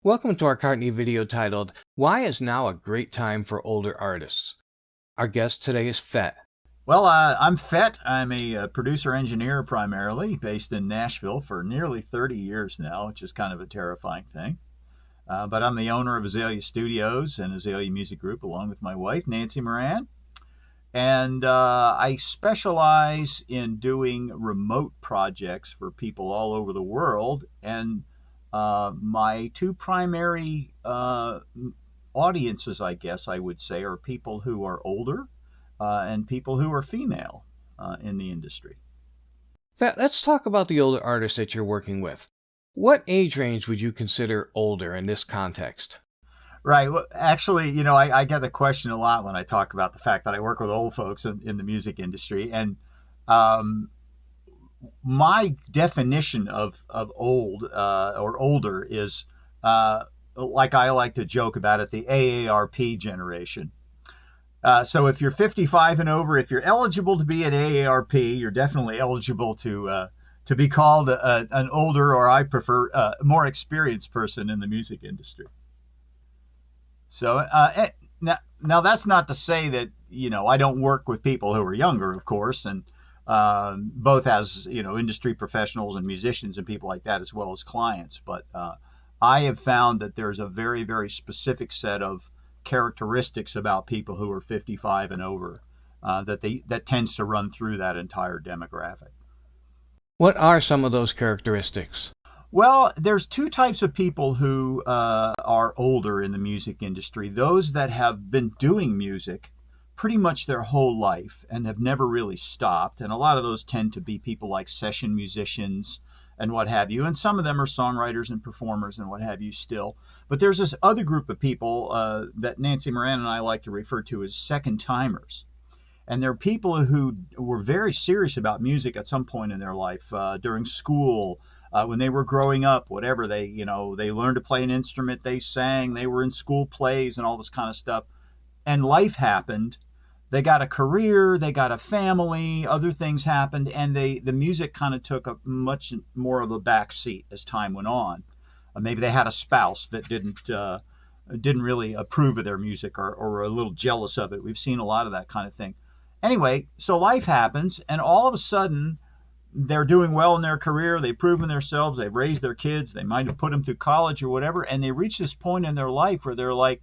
Welcome to our Cartne video titled, Why is Now a Great Time for Older Artists? Our guest today is Fett. Well, I'm Fett. I'm a producer engineer primarily, based in Nashville for nearly 30 years now, which is kind of a terrifying thing. But I'm the owner of Azalea Studios and Azalea Music Group, along with my wife, Nancy Moran. And I specialize in doing remote projects for people all over the world. And my two primary audiences, I guess I would say, are people who are older and people who are female in the industry. Fett, let's talk about the older artists that you're working with. What age range would you consider older in this context? Right. Well, actually, I get the question a lot when I talk about the fact that I work with old folks in the music industry. And my definition of old or older is, like I like to joke about it, the AARP generation. So if you're 55 and over, if you're eligible to be an AARP, you're definitely eligible to be called an older, or I prefer, more experienced person in the music industry. So now that's not to say that I don't work with people who are younger, of course, and both as industry professionals and musicians and people like that, as well as clients. But I have found that there's a very, very specific set of characteristics about people who are 55 and over that tends to run through that entire demographic. What are some of those characteristics? Well, there's two types of people who are older in the music industry. Those that have been doing music pretty much their whole life and have never really stopped. And a lot of those tend to be people like session musicians and what have you. And some of them are songwriters and performers and what have you still. But there's this other group of people that Nancy Moran and I like to refer to as second timers. And they're people who were very serious about music at some point in their life, during school, when they were growing up, whatever. They learned to play an instrument, they sang, they were in school plays and all this kind of stuff. And life happened. They got a career, they got a family, other things happened, and the music kind of took a much more of a back seat as time went on. Maybe they had a spouse that didn't really approve of their music or were a little jealous of it. We've seen a lot of that kind of thing. Anyway, so life happens, and all of a sudden they're doing well in their career. They've proven themselves. They've raised their kids. They might have put them through college or whatever, and they reach this point in their life where they're like,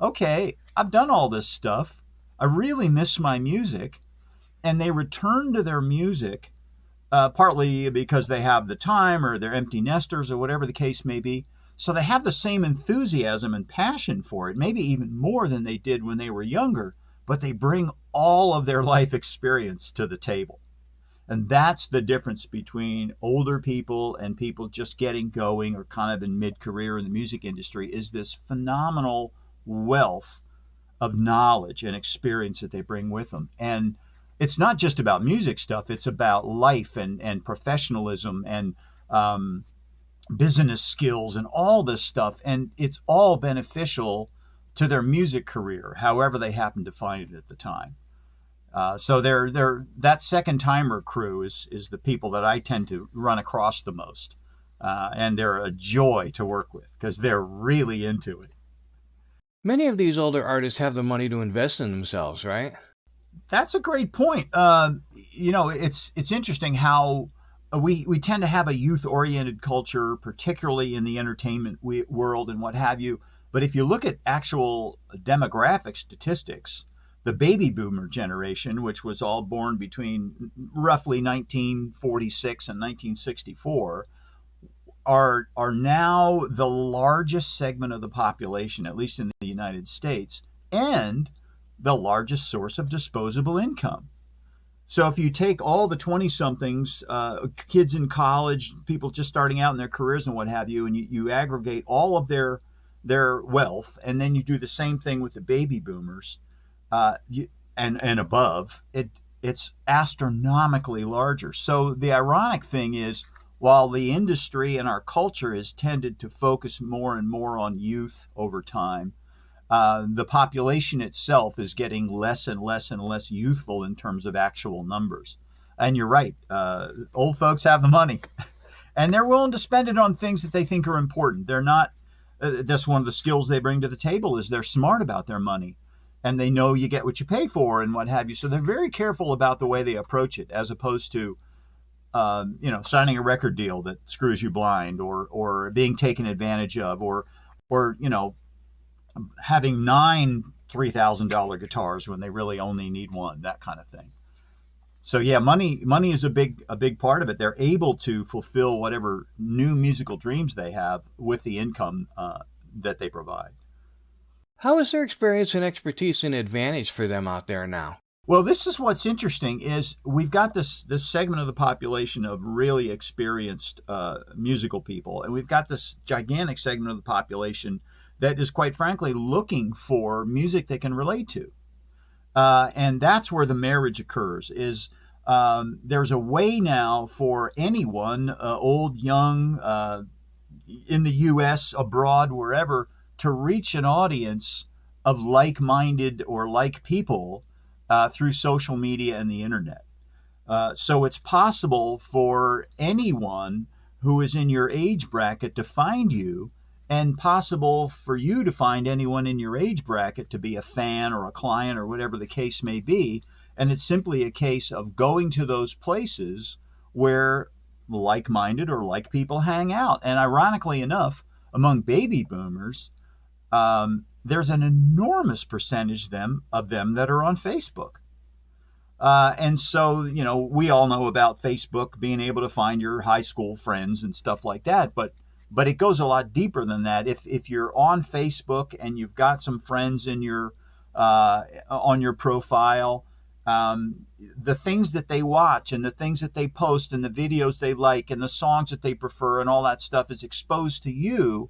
okay, I've done all this stuff. I really miss my music. And they return to their music, partly because they have the time or they're empty nesters or whatever the case may be. So they have the same enthusiasm and passion for it, maybe even more than they did when they were younger, but they bring all of their life experience to the table. And that's the difference between older people and people just getting going or kind of in mid-career in the music industry, is this phenomenal wealth of knowledge and experience that they bring with them. And it's not just about music stuff. It's about life and professionalism and business skills and all this stuff. And it's all beneficial to their music career, however they happen to find it at the time. So that second timer crew is the people that I tend to run across the most. And they're a joy to work with because they're really into it. Many of these older artists have the money to invest in themselves, right? That's a great point. It's interesting how we tend to have a youth-oriented culture, particularly in the entertainment world and what have you. But if you look at actual demographic statistics, the baby boomer generation, which was all born between roughly 1946 and 1964, are now the largest segment of the population, at least in the United States, and the largest source of disposable income. So if you take all the 20-somethings, kids in college, people just starting out in their careers and what have you, and you aggregate all of their wealth, and then you do the same thing with the baby boomers and above, it's astronomically larger. So the ironic thing is, while the industry and our culture has tended to focus more and more on youth over time, the population itself is getting less and less and less youthful in terms of actual numbers. And you're right, old folks have the money, and they're willing to spend it on things that they think are important. They're not That's one of the skills they bring to the table is they're smart about their money, and they know you get what you pay for and what have you. So they're very careful about the way they approach it, as opposed to signing a record deal that screws you blind, or being taken advantage of, or having nine $3,000 guitars when they really only need one, that kind of thing. So yeah, money is a big part of it. They're able to fulfill whatever new musical dreams they have with the income that they provide. How is their experience and expertise an advantage for them out there now? Well, this is what's interesting is we've got this segment of the population of really experienced musical people, and we've got this gigantic segment of the population that is quite frankly looking for music they can relate to. And that's where the marriage occurs, is there's a way now for anyone, old, young, in the U.S., abroad, wherever, to reach an audience of like-minded or like people through social media and the internet. So it's possible for anyone who is in your age bracket to find you, and possible for you to find anyone in your age bracket to be a fan or a client or whatever the case may be. And it's simply a case of going to those places where like-minded or like people hang out. And ironically enough, among baby boomers, there's an enormous percentage of them that are on Facebook. And so, we all know about Facebook being able to find your high school friends and stuff like that, but it goes a lot deeper than that. If you're on Facebook and you've got some friends in your on your profile, the things that they watch and the things that they post and the videos they like and the songs that they prefer and all that stuff is exposed to you,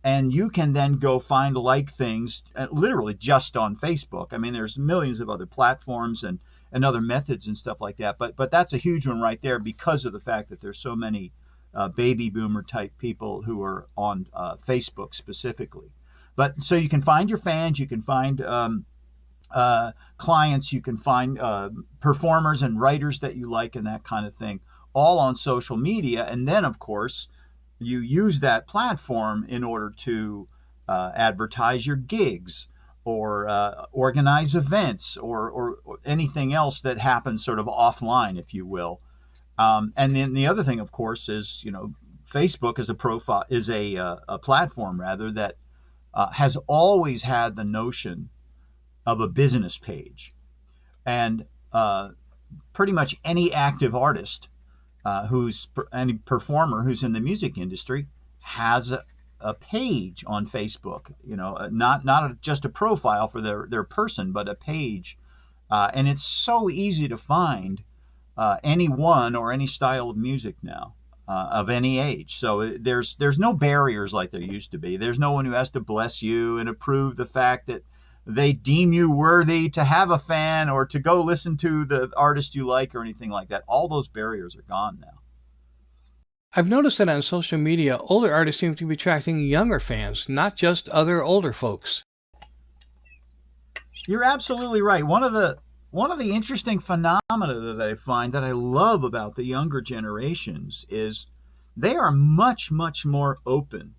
and you can then go find like things literally just on Facebook. I mean, there's millions of other platforms and other methods and stuff like that, but that's a huge one right there because of the fact that there's so many baby boomer type people who are on Facebook specifically. But so you can find your fans, you can find clients, you can find performers and writers that you like and that kind of thing, all on social media. And then, of course, you use that platform in order to advertise your gigs or organize events or anything else that happens sort of offline, if you will. And then the other thing, of course, is Facebook is a platform rather that has always had the notion of a business page, and pretty much any active artist any performer who's in the music industry has a page on Facebook. Not just a profile for their person, but a page, and it's so easy to find anyone or any style of music now, of any age. So there's no barriers like there used to be. There's no one who has to bless you and approve the fact that they deem you worthy to have a fan or to go listen to the artist you like or anything like that. All those barriers are gone now. I've noticed that on social media, older artists seem to be attracting younger fans, not just other older folks. You're absolutely right. One of the interesting phenomena that I find that I love about the younger generations is they are much, much more open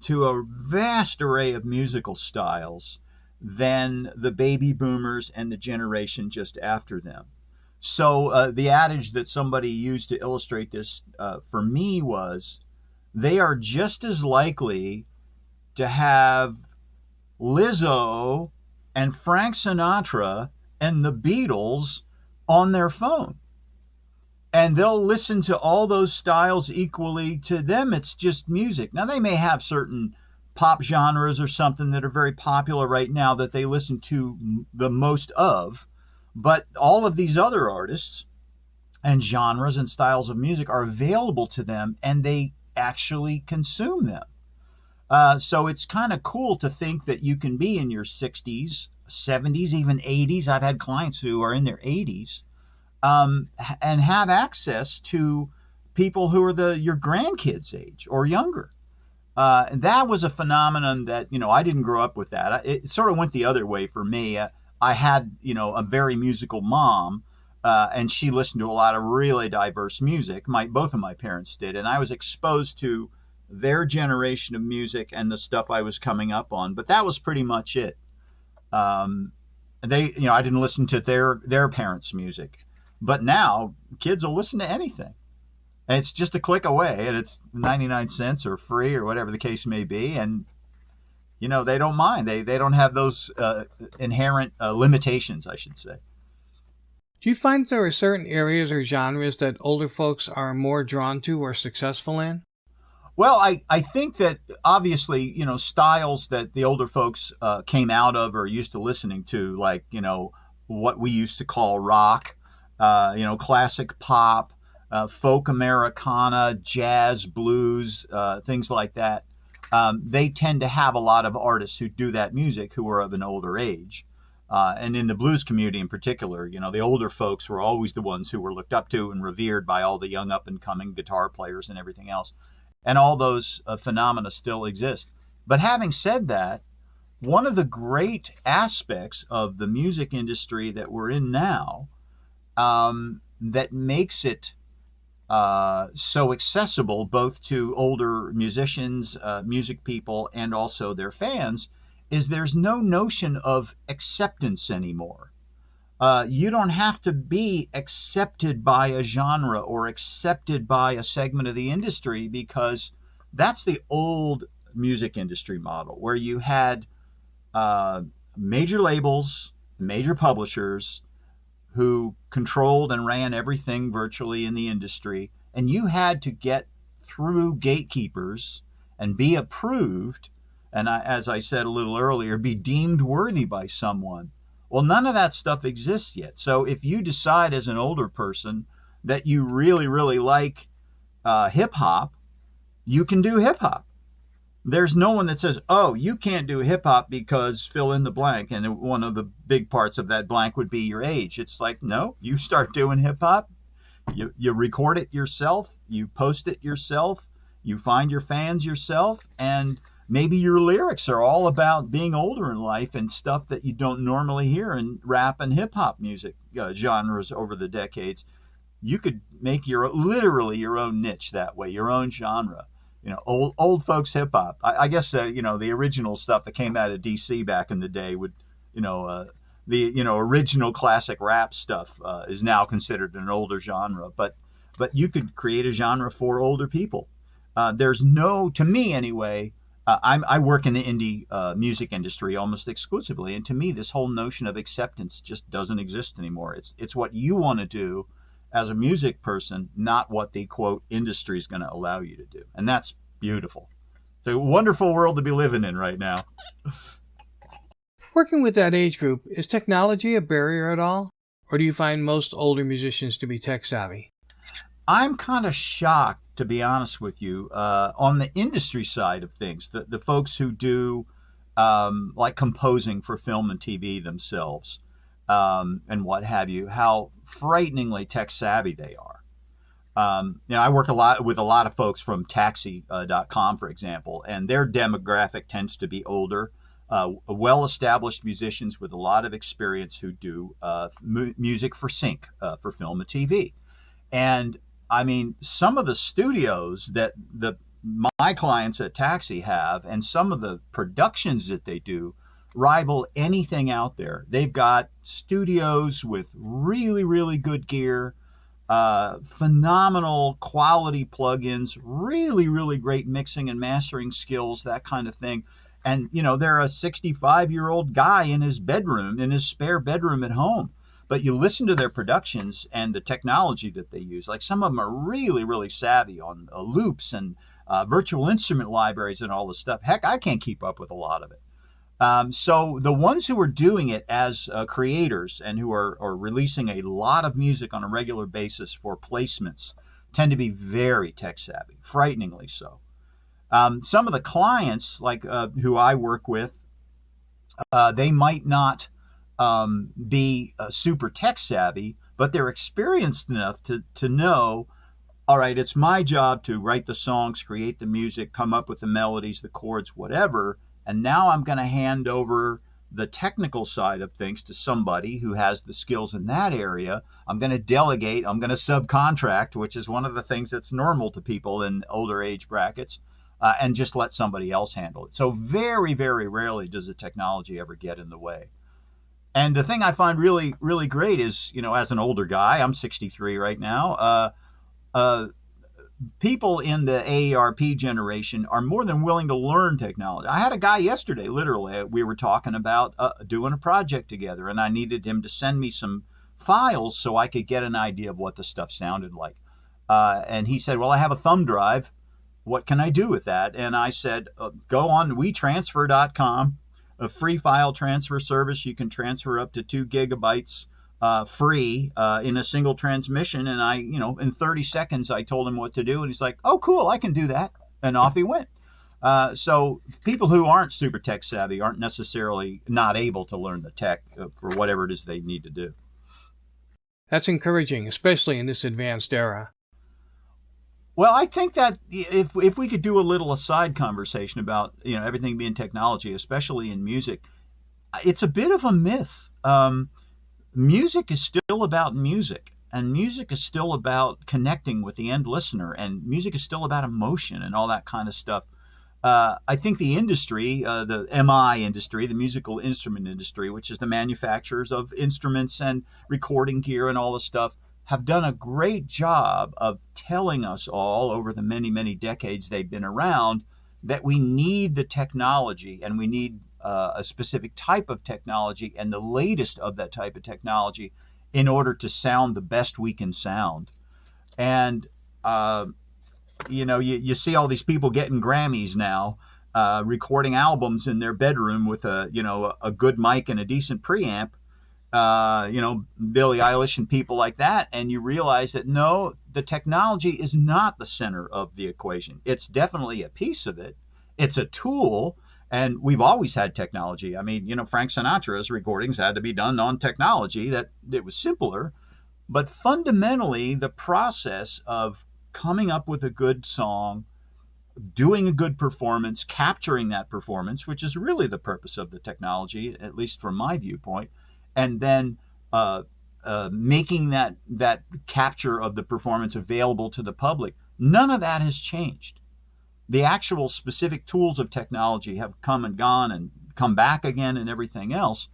to a vast array of musical styles than the baby boomers and the generation just after them. So the adage that somebody used to illustrate this for me was, they are just as likely to have Lizzo and Frank Sinatra and the Beatles on their phone. And they'll listen to all those styles equally. To them, it's just music. Now, they may have certain pop genres or something that are very popular right now that they listen to the most of, but all of these other artists and genres and styles of music are available to them, and they actually consume them. So it's kind of cool to think that you can be in your 60s, 70s, even 80s. I've had clients who are in their 80s and have access to people who are your grandkids' age or younger. And that was a phenomenon that, I didn't grow up with that. It sort of went the other way for me. I had, a very musical mom, and she listened to a lot of really diverse music. Both of my parents did, and I was exposed to their generation of music and the stuff I was coming up on. But that was pretty much it. Um, I didn't listen to their parents' music, but now kids will listen to anything. And it's just a click away, and it's 99 cents or free or whatever the case may be. And they don't mind. They don't have those inherent limitations, I should say. Do you find there are certain areas or genres that older folks are more drawn to or successful in? Well, I think that obviously, styles that the older folks came out of or used to listening to, like, what we used to call rock, classic pop, folk Americana, jazz, blues, things like that. They tend to have a lot of artists who do that music who are of an older age. And in the blues community in particular, the older folks were always the ones who were looked up to and revered by all the young up and coming guitar players and everything else. And all those phenomena still exist. But having said that, one of the great aspects of the music industry that we're in now, that makes it so accessible both to older musicians, music people, and also their fans, is there's no notion of acceptance anymore. You don't have to be accepted by a genre or accepted by a segment of the industry, because that's the old music industry model, where you had major labels, major publishers who controlled and ran everything virtually in the industry, and you had to get through gatekeepers and be approved, and as I said a little earlier, be deemed worthy by someone. Well, none of that stuff exists yet. So if you decide as an older person that you really, really like hip hop, you can do hip hop. There's no one that says, oh, you can't do hip hop because fill in the blank. And one of the big parts of that blank would be your age. It's like, no, you start doing hip hop, you record it yourself, you post it yourself, you find your fans yourself, and maybe your lyrics are all about being older in life and stuff that you don't normally hear in rap and hip hop music genres over the decades. You could make literally your own niche that way, your own genre. Old folks hip hop. I guess the original stuff that came out of DC back in the day would, the original classic rap stuff is now considered an older genre. But you could create a genre for older people. To me anyway. I work in the indie music industry almost exclusively, and to me, this whole notion of acceptance just doesn't exist anymore. It's what you want to do as a music person, not what the quote industry is going to allow you to do, and that's beautiful. It's a wonderful world to be living in right now. Working with that age group, is technology a barrier at all, or do you find most older musicians to be tech savvy? I'm kind of shocked, to be honest with you, on the industry side of things, the folks who do like composing for film and TV themselves, and what have you, how frighteningly tech savvy they are. I work with a lot of folks from Taxi.com, for example, and their demographic tends to be older, well-established musicians with a lot of experience who do music for sync for film and TV. And I mean, some of the studios that my clients at Taxi have, and some of the productions that they do, rival anything out there. They've got studios with really, really good gear, phenomenal quality plugins, really, really great mixing and mastering skills, that kind of thing. And, they're a 65-year-old guy in his spare bedroom at home. But you listen to their productions and the technology that they use. Like, some of them are really, really savvy on loops and virtual instrument libraries and all this stuff. Heck, I can't keep up with a lot of it. So the ones who are doing it as creators and who are releasing a lot of music on a regular basis for placements tend to be very tech savvy, frighteningly so. Some of the clients, like who I work with, they might not be super tech savvy, but they're experienced enough to know, all right, it's my job to write the songs, create the music, come up with the melodies, the chords, whatever. And now I'm going to hand over the technical side of things to somebody who has the skills in that area. I'm going to delegate, I'm going to subcontract, which is one of the things that's normal to people in older age brackets. and just let somebody else handle it. So very, very rarely does the technology ever get in the way. And the thing I find really, really great is, as an older guy, I'm 63 right now, uh, people in the AARP generation are more than willing to learn technology. I had a guy yesterday, literally, we were talking about doing a project together, and I needed him to send me some files so I could get an idea of what the stuff sounded like. And he said, well, I have a thumb drive. What can I do with that? And I said, go on WeTransfer.com, a free file transfer service. You can transfer up to 2 gigabytes free in a single transmission. And I, in 30 seconds, I told him what to do. And he's like, oh, cool, I can do that. And off he went. So people who aren't super tech savvy aren't necessarily not able to learn the tech for whatever it is they need to do. That's encouraging, especially in this advanced era. Well, I think that if we could do a little aside conversation about everything being technology, especially in music, it's a bit of a myth. Music is still about music, and music is still about connecting with the end listener, and music is still about emotion and all that kind of stuff. I think the industry, the MI industry, the musical instrument industry, which is the manufacturers of instruments and recording gear and all this stuff, have done a great job of telling us all over the many, many decades they've been around that we need the technology, and we need a specific type of technology and the latest of that type of technology in order to sound the best we can sound. And, you see all these people getting Grammys now, recording albums in their bedroom with a good mic and a decent preamp. Billie Eilish and people like that, and you realize that no, the technology is not the center of the equation. It's definitely a piece of it. It's a tool, and we've always had technology. I mean, Frank Sinatra's recordings had to be done on technology that it was simpler, but fundamentally the process of coming up with a good song, doing a good performance, capturing that performance, which is really the purpose of the technology, at least from my viewpoint, and then making that capture of the performance available to the public. None of that has changed. The actual specific tools of technology have come and gone and come back again and everything else,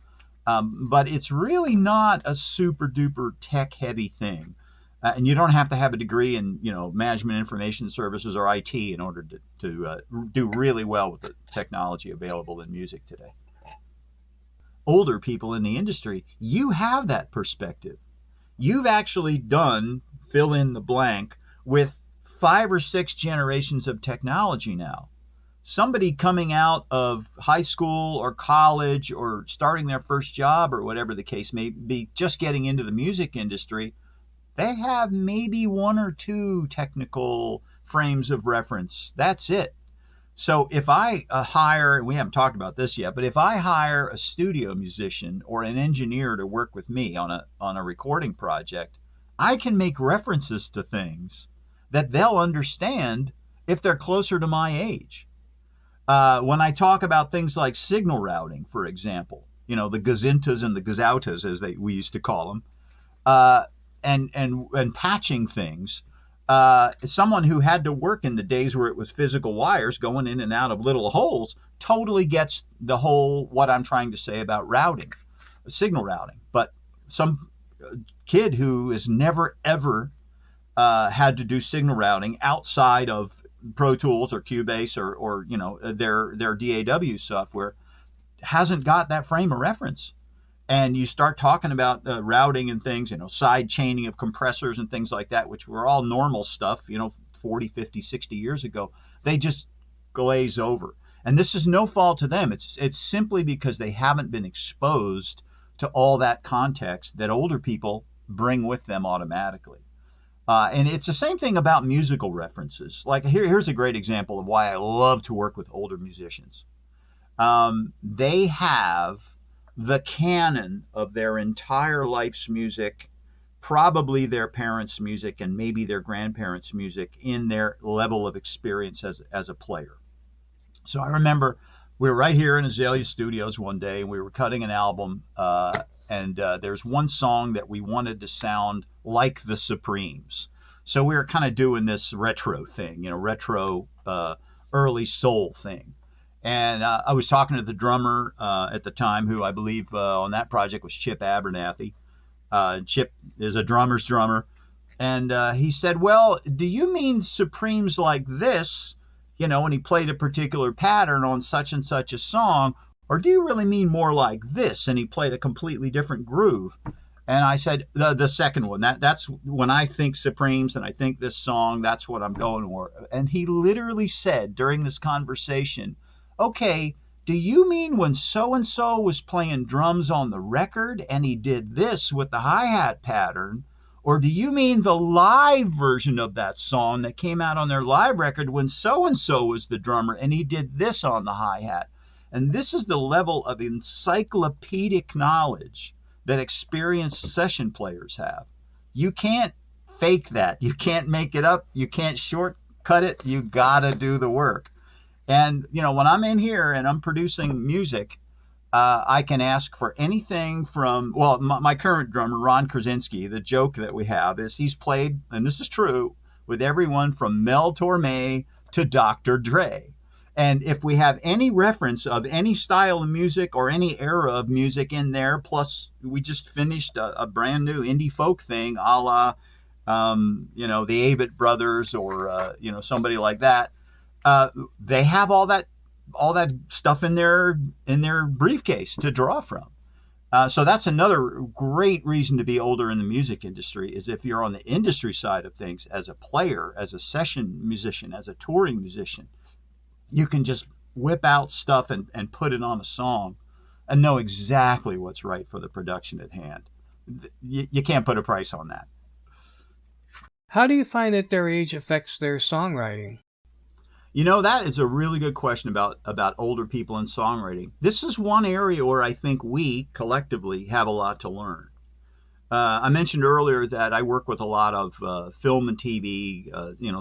but it's really not a super duper tech heavy thing. And you don't have to have a degree in management information services or IT in order to do really well with the technology available in music today. Older people in the industry, you have that perspective. You've actually done fill in the blank with 5 or 6 generations of technology now. Somebody coming out of high school or college or starting their first job or whatever the case may be, just getting into the music industry, they have maybe 1 or 2 technical frames of reference. That's it. So if I hire, and we haven't talked about this yet, but if I hire a studio musician or an engineer to work with me on a recording project, I can make references to things that they'll understand if they're closer to my age. When I talk about things like signal routing, for example, the gazintas and the gazautas, as we used to call them, and patching things. Someone who had to work in the days where it was physical wires going in and out of little holes totally gets the whole what I'm trying to say about routing, signal routing. But some kid who has never ever had to do signal routing outside of Pro Tools or Cubase or their DAW software hasn't got that frame of reference. And you start talking about routing and things, side chaining of compressors and things like that, which were all normal stuff, 40, 50, 60 years ago. They just glaze over. And this is no fault to them. It's simply because they haven't been exposed to all that context that older people bring with them automatically. And it's the same thing about musical references. Like here's a great example of why I love to work with older musicians. They have the canon of their entire life's music, probably their parents' music and maybe their grandparents' music in their level of experience as a player. So I remember we were right here in Azalea Studios one day, and we were cutting an album, and there's one song that we wanted to sound like the Supremes. So we were kind of doing this retro thing, retro early soul thing. And I was talking to the drummer at the time, who I believe on that project was Chip Abernathy. Chip is a drummer's drummer. And he said, well, do you mean Supremes like this, when he played a particular pattern on such and such a song, or do you really mean more like this? And he played a completely different groove. And I said, the second one, that's when I think Supremes and I think this song, that's what I'm going for. And he literally said during this conversation, okay, do you mean when so-and-so was playing drums on the record and he did this with the hi-hat pattern? Or do you mean the live version of that song that came out on their live record when so-and-so was the drummer and he did this on the hi-hat? And this is the level of encyclopedic knowledge that experienced session players have. You can't fake that. You can't make it up. You can't shortcut it. You gotta do the work. And, when I'm in here and I'm producing music, I can ask for anything from, well, my current drummer, Ron Krasinski, the joke that we have is he's played, and this is true, with everyone from Mel Torme to Dr. Dre. And if we have any reference of any style of music or any era of music in there, plus we just finished a brand new indie folk thing, a la, the Avett Brothers or, somebody like that, they have all that stuff in their briefcase to draw from. So that's another great reason to be older in the music industry, is if you're on the industry side of things as a player, as a session musician, as a touring musician, you can just whip out stuff and put it on a song and know exactly what's right for the production at hand. You can't put a price on that. How do you find that their age affects their songwriting? That is a really good question about older people in songwriting. This is one area where I think we collectively have a lot to learn. I mentioned earlier that I work with a lot of film and TV,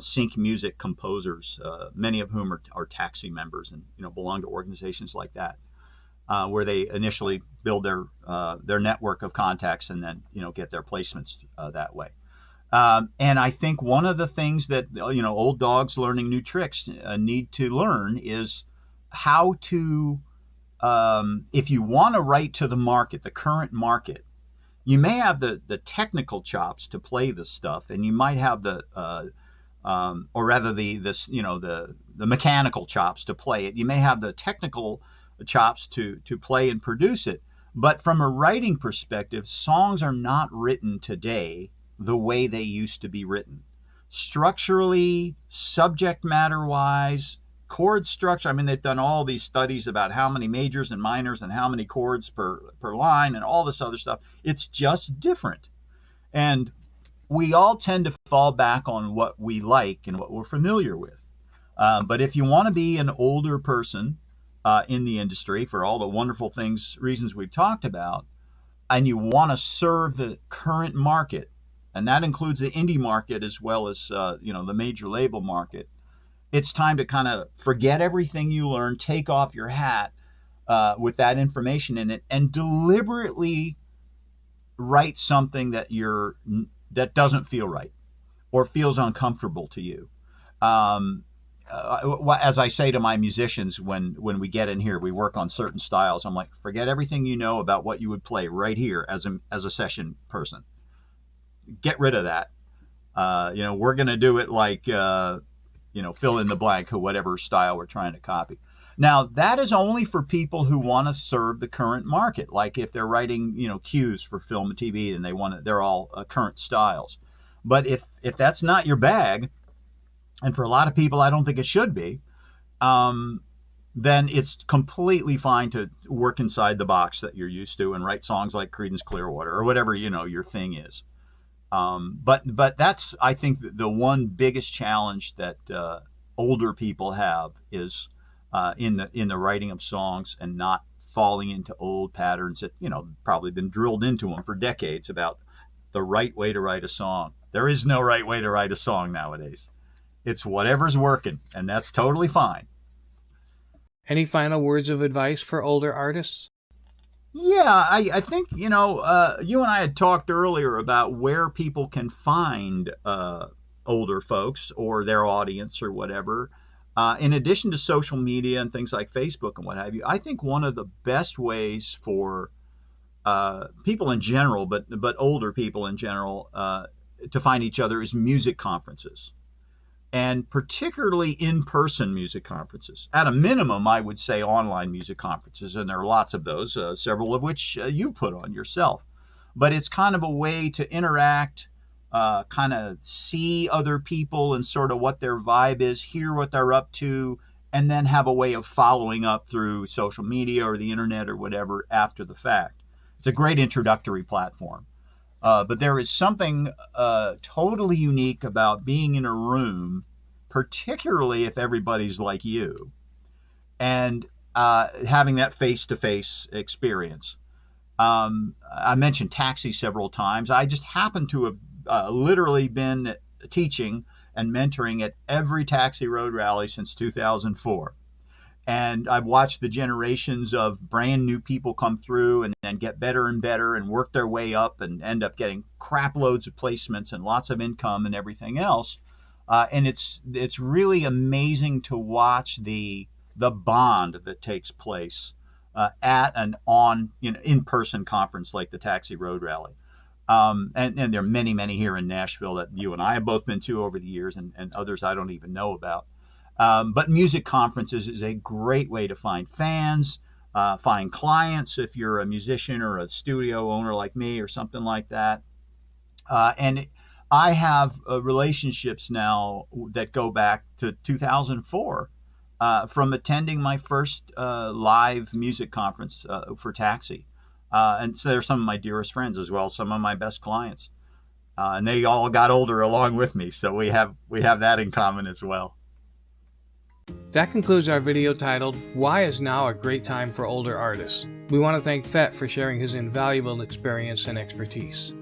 sync music composers, many of whom are taxi members and belong to organizations like that, where they initially build their network of contacts and then get their placements that way. And I think one of the things that old dogs learning new tricks need to learn is how to, if you want to write to the market, the current market, you may have the technical chops to play this stuff, and you might have the mechanical chops to play it. You may have the technical chops to play and produce it. But from a writing perspective, songs are not written today the way they used to be written. Structurally, subject matter wise, chord structure. I mean, they've done all these studies about how many majors and minors and how many chords per line and all this other stuff. It's just different. And we all tend to fall back on what we like and what we're familiar with. But if you want to be an older person in the industry, for all the wonderful reasons we've talked about, and you want to serve the current market, and that includes the indie market as well as the major label market, it's time to kind of forget everything you learned, take off your hat with that information in it, and deliberately write something that doesn't feel right or feels uncomfortable to you. As I say to my musicians when we get in here, we work on certain styles. I'm like, forget everything you know about what you would play right here as a session person. Get rid of that. We're going to do it like, fill in the blank or whatever style we're trying to copy. Now, that is only for people who want to serve the current market. Like if they're writing, cues for film and TV and they're all current styles. But if that's not your bag, and for a lot of people, I don't think it should be, then it's completely fine to work inside the box that you're used to and write songs like Creedence Clearwater or whatever, your thing is. But that's, I think, the one biggest challenge that older people have is in the writing of songs and not falling into old patterns that probably been drilled into them for decades about the right way to write a song. There is no right way to write a song nowadays. It's whatever's working, and that's totally fine. Any final words of advice for older artists? Yeah, I think, you and I had talked earlier about where people can find older folks or their audience or whatever. In addition to social media and things like Facebook and what have you, I think one of the best ways for people in general, but older people in general, to find each other is music conferences, and particularly in-person music conferences. At a minimum, I would say online music conferences, and there are lots of those, several of which you put on yourself. But it's kind of a way to interact, kind of see other people and sort of what their vibe is, hear what they're up to, and then have a way of following up through social media or the internet or whatever after the fact. It's a great introductory platform. But there is something totally unique about being in a room, particularly if everybody's like you, and having that face-to-face experience. I mentioned taxi several times. I just happen to have literally been teaching and mentoring at every Taxi Road rally since 2004. And I've watched the generations of brand new people come through and then get better and better and work their way up and end up getting crap loads of placements and lots of income and everything else. And it's really amazing to watch the bond that takes place at an in-person conference like the Taxi Road Rally. And there are many, many here in Nashville that you and I have both been to over the years, and others I don't even know about. But music conferences is a great way to find fans, find clients if you're a musician or a studio owner like me or something like that. And I have relationships now that go back to 2004 from attending my first live music conference for Taxi. And so they're some of my dearest friends as well, some of my best clients. And they all got older along with me, so we have that in common as well. That concludes our video titled, Why is Now a Great Time for Older Artists? We want to thank Fett for sharing his invaluable experience and expertise.